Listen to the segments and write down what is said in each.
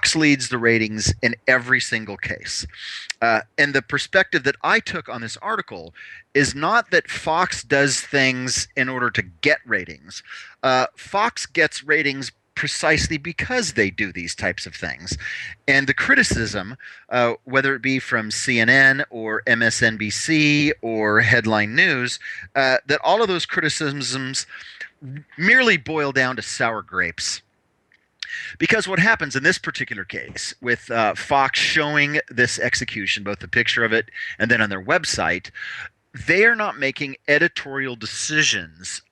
Fox leads the ratings in every single case. And the perspective that I took on this article is not that Fox does things in order to get ratings. Fox gets ratings precisely because they do these types of things. And the criticism, whether it be from CNN or MSNBC or Headline News, that all of those criticisms merely boil down to sour grapes. Because what happens in this particular case, with Fox showing this execution, both the picture of it and then on their website, they are not making editorial decisions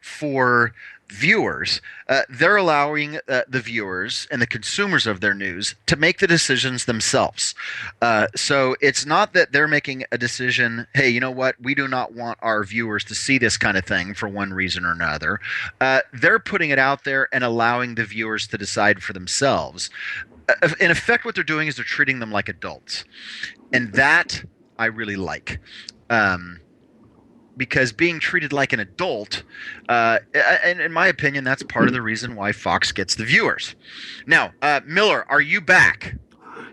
for viewers. They're allowing the viewers and the consumers of their news to make the decisions themselves. So it's not that they're making a decision, hey, you know what, we do not want our viewers to see this kind of thing for one reason or another. They're putting it out there and allowing the viewers to decide for themselves. In effect, what they're doing is they're treating them like adults. And that I really like. Because being treated like an adult, and in my opinion, that's part of the reason why Fox gets the viewers. Now, Miller, are you back?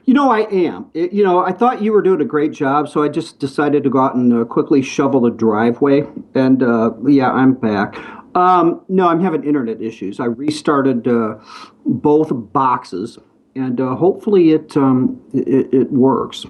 I am. I thought you were doing a great job, so I just decided to go out and quickly shovel the driveway. And yeah, I'm back. No, I'm having internet issues. I restarted both boxes, and hopefully it works.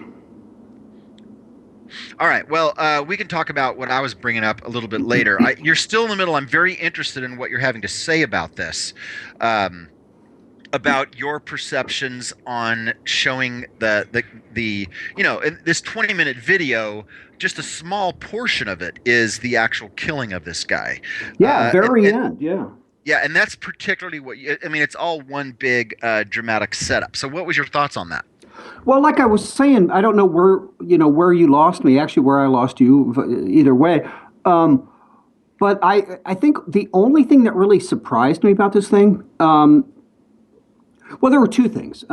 All right. Well, we can talk about what I was bringing up a little bit later. You're still in the middle. I'm very interested in what you're having to say about this, about your perceptions on showing the in this 20-minute video. Just a small portion of it is the actual killing of this guy. Yeah, very end. Yeah. Yeah, and that's particularly it's all one big dramatic setup. So, what was your thoughts on that? Well, like I was saying, I don't know where you lost me. Actually, where I lost you, either way. But I think the only thing that really surprised me about this thing, well, there were two things.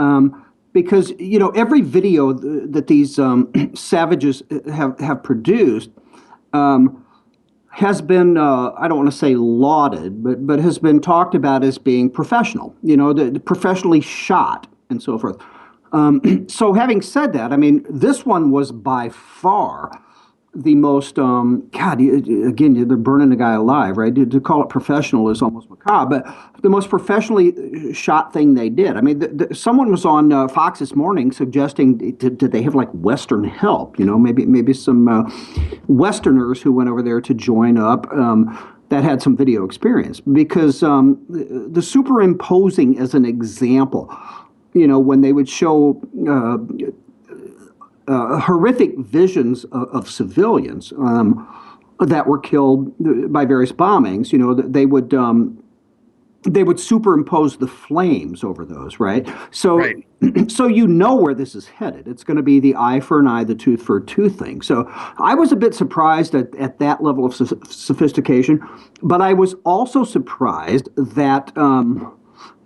Because every video that these savages have produced has been I don't want to say lauded, but has been talked about as being professional. The professionally shot and so forth. So having said that, I mean, this one was by far the most, again, they're burning the guy alive, right? To call it professional is almost macabre, but the most professionally shot thing they did. I mean, someone was on Fox this morning suggesting, did they have like Western help? Maybe some Westerners who went over there to join up. That had some video experience, because the superimposing as an example, when they would show horrific visions of civilians that were killed by various bombings, they would superimpose the flames over those, right? So, Right. So where this is headed. It's going to be the eye for an eye, the tooth for a tooth thing. So I was a bit surprised at that level of sophistication, but I was also surprised that.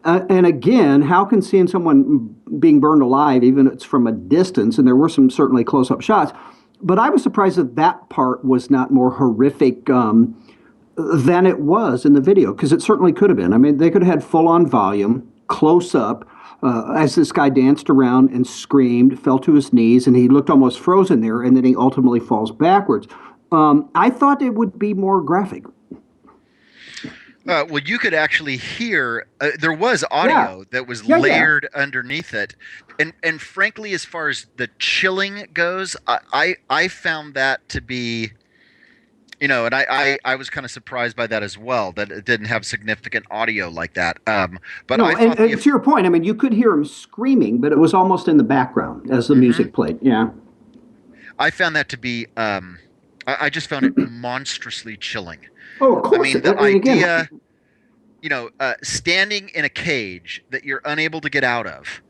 And again, how can seeing someone being burned alive, even if it's from a distance, and there were some certainly close-up shots, but I was surprised that part was not more horrific than it was in the video, because it certainly could have been. I mean, they could have had full-on volume, close-up, as this guy danced around and screamed, fell to his knees, and he looked almost frozen there, and then he ultimately falls backwards. I thought it would be more graphic. Well, you could actually hear there was audio that was layered underneath it, and frankly, as far as the chilling goes, I found that to be, and I was kind of surprised by that as well, that it didn't have significant audio like that. But no, I thought and to your point, I mean, you could hear him screaming, but it was almost in the background as the music played. Yeah, I found that to be, I just found it monstrously chilling. Oh, of course. I mean, the idea, Again, standing in a cage that you're unable to get out of,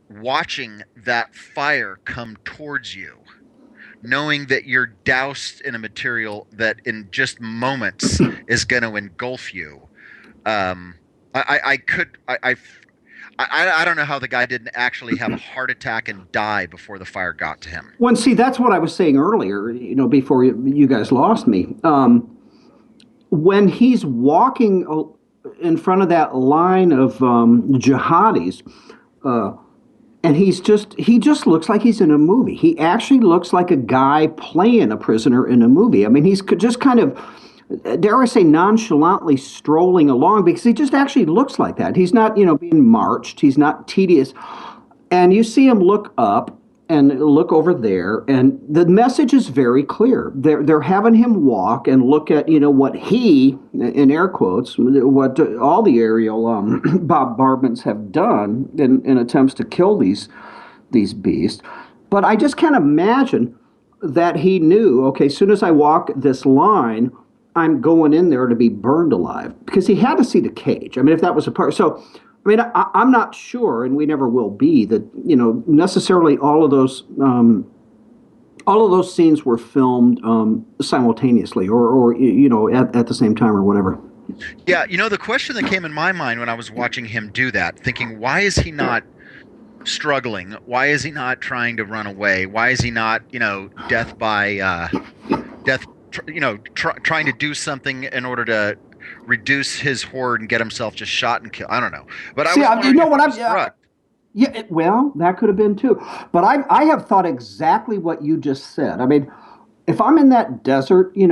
watching that fire come towards you, knowing that you're doused in a material that in just moments is going to engulf you. I don't know how the guy didn't actually have a heart attack and die before the fire got to him. well, see, that's what I was saying earlier, before you guys lost me. When he's walking in front of that line of jihadis, uh, and he just looks like he's in a movie. He actually looks like a guy playing a prisoner in a movie. I mean, he's just kind of, dare I say, nonchalantly strolling along because he just actually looks like that. He's not, being marched. He's not tedious. And you see him look up and look over there, and the message is very clear. They're having him walk and look at, what he, in air quotes, what all the aerial bombardments have done in attempts to kill these beasts. But I just can't imagine that he knew, okay, as soon as I walk this line, I'm going in there to be burned alive because he had to see the cage. I mean, if that was a part. So, I mean, I'm not sure, and we never will be, that, necessarily all of those scenes were filmed simultaneously or at the same time or whatever. Yeah, the question that came in my mind when I was watching him do that, thinking, why is he not struggling? Why is he not trying to run away? Why is he not, death by death, trying to do something in order to reduce his horde and get himself just shot and killed? I don't know. But I See, was you wondering know if what he I'm. was drugged. Yeah, well, that could have been too. But I have thought exactly what you just said. I mean, if I'm in that desert, in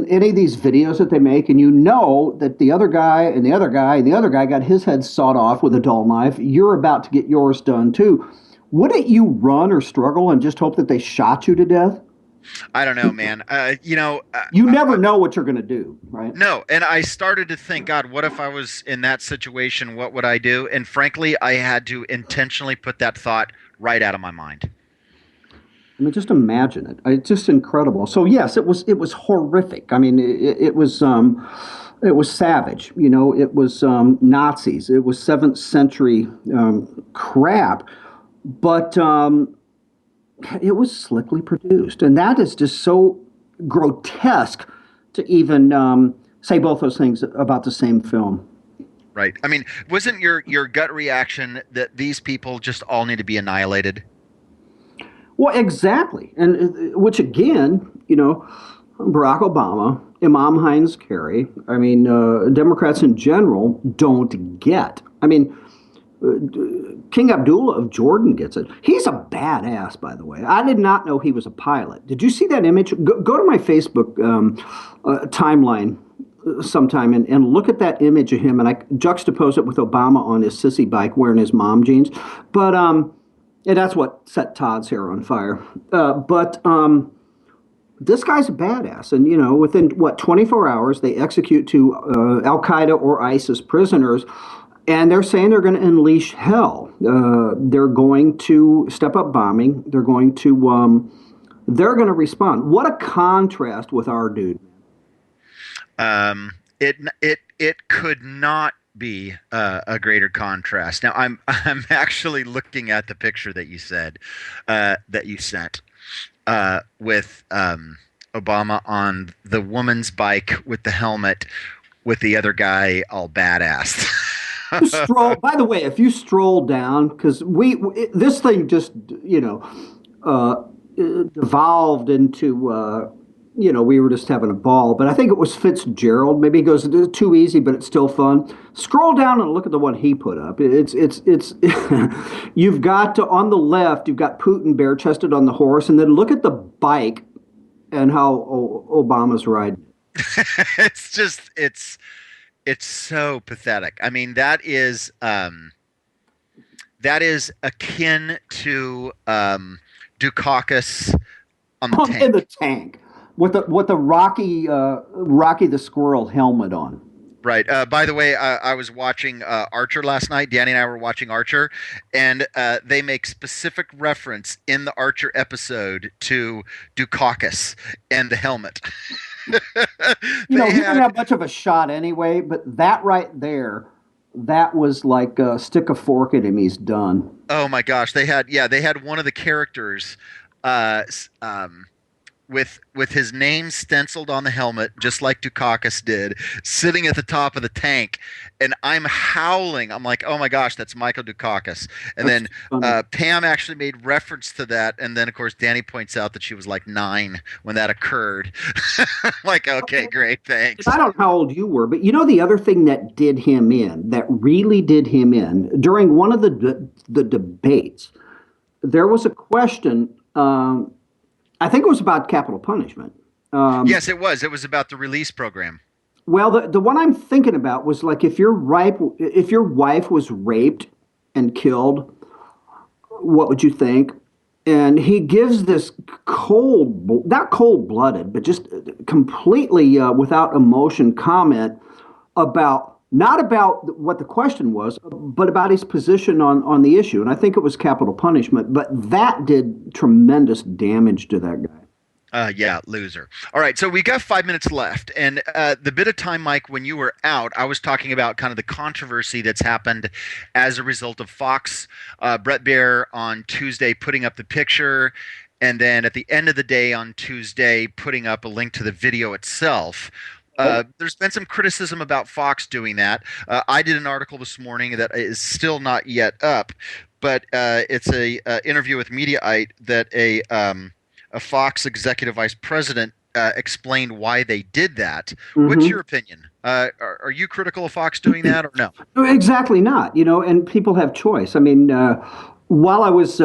any of these videos that they make, and that the other guy and the other guy and the other guy got his head sawed off with a dull knife, you're about to get yours done too. Wouldn't you run or struggle and just hope that they shot you to death? I don't know, man. You never know what you're going to do, right? No, and I started to think, God, what if I was in that situation? What would I do? And frankly, I had to intentionally put that thought right out of my mind. I mean, just imagine it. It's just incredible. So yes, it was horrific. I mean, it was savage. It was Nazis. It was seventh century crap, but it was slickly produced, and that is just so grotesque to even say both those things about the same film. Right. I mean, wasn't your gut reaction that these people just all need to be annihilated? Well, exactly, and which again, Barack Obama, Imam Hines Kerry, I mean, Democrats in general don't get. I mean, King Abdullah of Jordan gets it. He's a badass, by the way. I did not know he was a pilot. Did you see that image? Go to my Facebook timeline sometime and look at that image of him, and I juxtapose it with Obama on his sissy bike wearing his mom jeans. But and that's what set Todd's hair on fire. But this guy's a badass, and within what 24 hours they execute two Al Qaeda or ISIS prisoners, and they're saying they're going to unleash hell. They're going to step up bombing. They're going to respond. What a contrast with our dude. It could not be a greater contrast. Now I'm actually looking at the picture that you said that you sent with Obama on the woman's bike with the helmet, with the other guy all badass. By the way, if you stroll down, because this thing just uh, devolved into we were just having a ball, but I think it was Fitzgerald. Maybe he goes too easy, but it's still fun. Scroll down and look at the one he put up. It's you've got on the left, you've got Putin bare chested on the horse, and then look at the bike and how Obama's riding. It's so pathetic. I mean, that is akin to Dukakis on the In the tank. tank with the Rocky the Squirrel helmet on. Right. By the way, I was watching Archer last night. Danny and I were watching Archer, and they make specific reference in the Archer episode to Dukakis and the helmet. They He didn't had have much of a shot anyway, but that right there, that was like stick a fork in him, he's done. Oh my gosh, they had one of the characters. Uh, s- um, with his name stenciled on the helmet, just like Dukakis did, sitting at the top of the tank, and I'm howling. I'm like, oh my gosh, that's Michael Dukakis. And That's then funny. Pam actually made reference to that, and then of course Danny points out that she was like 9 when that occurred. I'm like, okay, great, thanks. I don't know how old you were, but you know the other thing that did him in, that really did him in, during one of the debates, there was a question. I think it was about capital punishment. Yes, it was. It was about the release program. Well, the one I'm thinking about was like if your wife was raped and killed, what would you think? And he gives this not cold blooded, but just completely without emotion comment about not about what the question was, but about his position on the issue. And I think it was capital punishment, but that did tremendous damage to that guy. Yeah, loser. All right, so we got 5 minutes left, and the bit of time, Mike, when you were out, I was talking about kind of the controversy that's happened as a result of Fox, Brett Baer on Tuesday putting up the picture, and then at the end of the day on Tuesday putting up a link to the video itself. There's been some criticism about Fox doing that. I did an article this morning that is still not yet up, but it's a interview with Mediaite that a Fox executive vice president explained why they did that. What's Mm-hmm. your opinion? Are you critical of Fox doing that or no? Exactly not, and people have choice. I mean, while I was,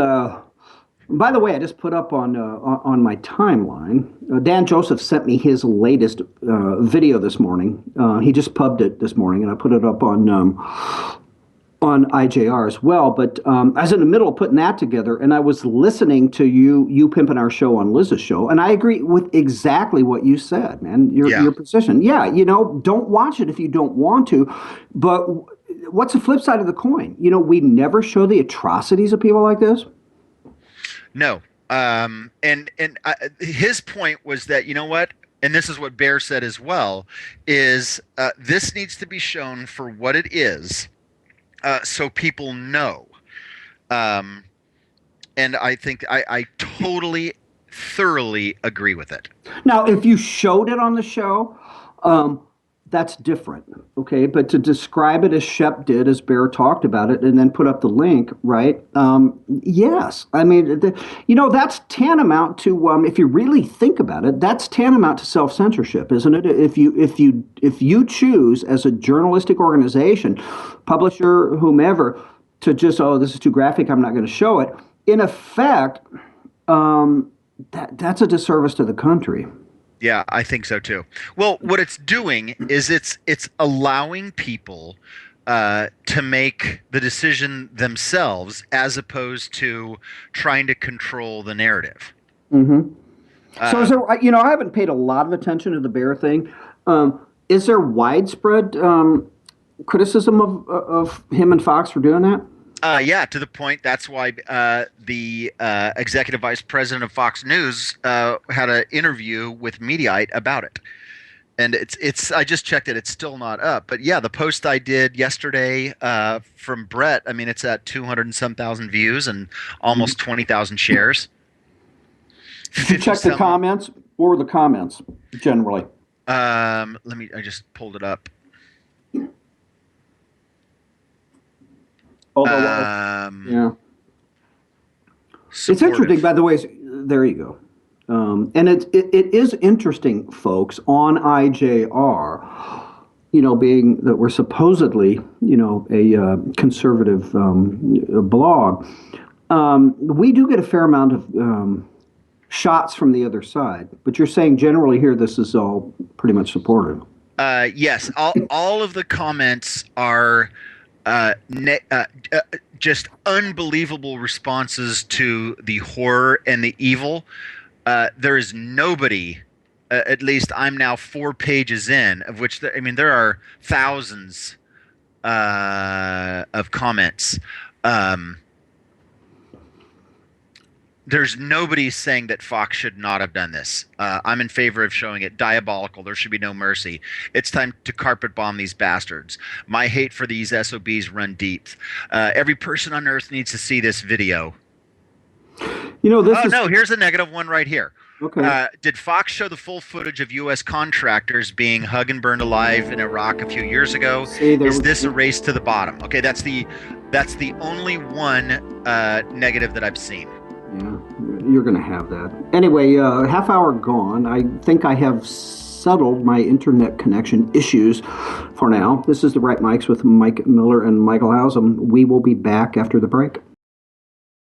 by the way, I just put up on my timeline. Dan Joseph sent me his latest video this morning. He just pubbed it this morning, and I put it up on IJR as well. But I was in the middle of putting that together, and I was listening to you pimping our show on Liz's show, and I agree with exactly what you said, man. Yeah. Your position, yeah. Don't watch it if you don't want to, but what's the flip side of the coin? We never show the atrocities of people like this. No. And his point was that, you know what? And this is what Bear said as well, is this needs to be shown for what it is, so people know. Um, and I think I totally, thoroughly agree with it. Now, if you showed it on the show, um, that's different, okay? But to describe it as Shep did, as Bear talked about it, and then put up the link, right? Yes, I mean, that's tantamount to, if you really think about it, that's tantamount to self-censorship, isn't it? If you choose as a journalistic organization, publisher, whomever, to just, oh, this is too graphic, I'm not going to show it. In effect, that's a disservice to the country. Yeah, I think so too. Well, what it's doing is it's allowing people to make the decision themselves as opposed to trying to control the narrative. Hmm. So is Uh, there, I haven't paid a lot of attention to the bear thing. Is there widespread criticism of him and Fox for doing that? yeah, to the point. That's why the executive vice president of Fox News had an interview with Mediaite about it. And it's I just checked it. It's still not up. But yeah, the post I did yesterday from Brett. I mean, it's at 200 and some thousand views and almost 20,000 shares. Did you 50 check the some. comments? What were the comments generally? Let me. I just pulled it up. Although, Um, yeah, it's interesting. supportive. By the way, there you go. And it is interesting, folks, on IJR. Being that we're supposedly, a conservative blog, we do get a fair amount of shots from the other side. But you're saying generally here, this is all pretty much supportive. Yes, all of the comments are just unbelievable responses to the horror and the evil. There is nobody, at least I'm now 4 pages in, of which I mean there are thousands of comments. Um, there's nobody saying that Fox should not have done this. I'm in favor of showing it diabolical. There should be no mercy. It's time to carpet bomb these bastards. My hate for these SOBs run deep. Every person on earth needs to see this video. This Oh is no, here's a negative one right here. okay. Did Fox show the full footage of U.S. contractors being hung and burned alive in Iraq a few years ago? See, there Is was this a race to the bottom? Okay, that's the only one negative that I've seen. yeah, you're going to have that. Anyway, half hour gone. I think I have settled my internet connection issues for now. This is the Right Mics with Mike Miller and Michael Hausum. We will be back after the break.